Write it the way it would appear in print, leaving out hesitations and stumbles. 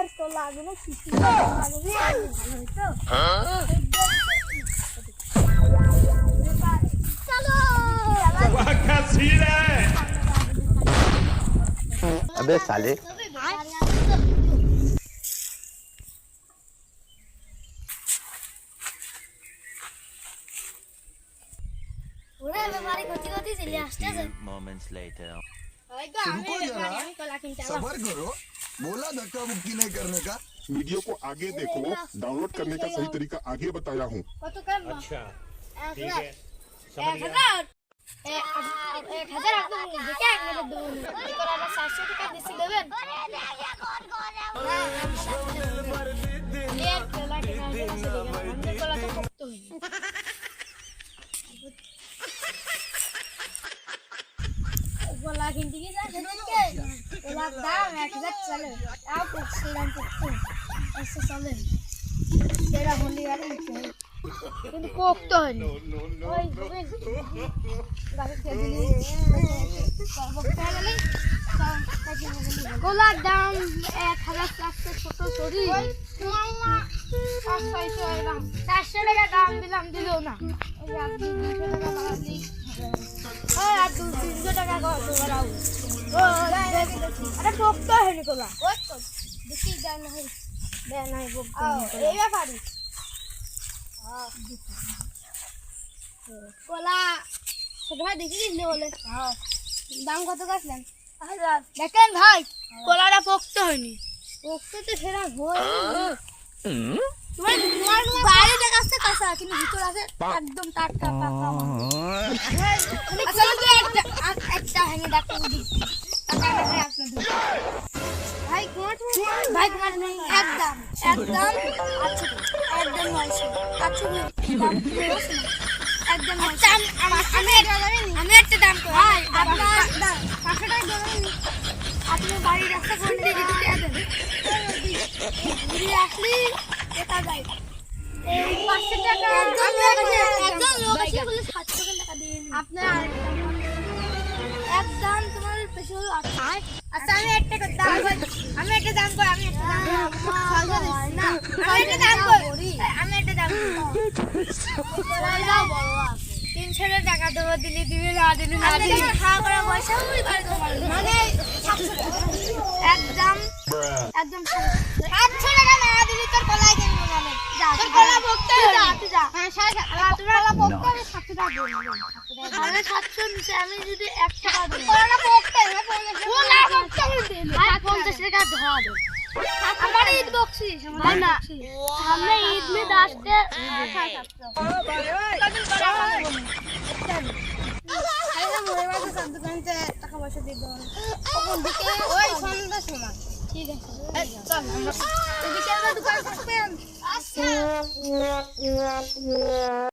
এবার তো লাগবে কিছু লাগবে ভালো হইতো চলো क्या सीन है अबे साले ওরে বাবারে কতি কতি চলে আসছে moments later रुको जरा सबर करो बोला धक्का मुक्की नहीं करने का। वीडियो को आगे देखो, डाउनलोड करने का सही तरीका आगे बताया हूँ। কত কাম अच्छा ठीक 1000 है समझ गया 1000 আপনি দেখে এক মিনিট দেবেন এবার আমরা 700 টাকা বেশি দেবেন এক লাখ টাকা বেশি দেবেন আমাদের কলা তো কত হইনি গোলা কিনতে গিয়ে যা সেদিনকে গোলার দাম 1000 চলে তাও পড়ছে দাম পড়ছে এসে চলে সেরা হলি আর কিন্তু পোক্ত হয়নি ওই গাছে খেয়ে দিলি গোলার দাম 1400 ছোট সরি 400 টাকা দাম দিলাম দিলেও না এই আপনি 200 টাকা বাড়ালি আর 200 টাকা কত বাড়াও আরে পোক্ত হয়নি গোলা ওই তো বেশি দাম নাই দেয় নাই পোক্ত এই ব্যাপারই কলা ছোট ভাই দেখি দিলে বলে দাম কত কাটলেন দেখেন ভাই কলাটা পোক্ত হয়নি পোক্ত তো সেরা হয় তোমার বাইরে দেখাচ্ছে কাঁচা কিন্তু ভিতর আছে একদম টাটকা পাকা একটা হ্যাঙ্গে ডাক্তার ভাই কুমার নেই একদম একদম একদম 900 একদম আমি একটা দাম ভাই আপনার 500 টাকা দেবেন আপনি বাড়ির রাস্তা করে দিয়ে দিতে দেন ঘুরে আসলি এটা যায় এই 500 টাকা একদম লোক আছে বলে 700 টাকা দিন আপনার একদম তোমার পেশে হলো 8 আচ্ছা আমি একটা দাম আমি একটা দাম করি আমি একটা দাম করি আমি একটা দাম বড় 300 টাকা দেবো দিলি দিবি না দিলি না দিলি খাওয়া করা পয়সা মানে একদম একদম 700 টাকা না দিলি তোর কলাই কেন মানে যা তোর কলা ভক্ত যা তুই যা হ্যাঁ 700 তোর কলা ভক্ত 700 টাকা দেব মানে 700 নিচে আমি যদি 1 টাকা দিই কলা ভক্ত না ভক্ত দিন 50 টাকা ধরা দে আমার ঈদ বক্সিস আমার না हमने ईद में दास्ते টাকা পয়সা দিয়ে দেবো ওই সন্ধ্যা সময় ঠিক আছে চল আমরা দোকান থাকবেন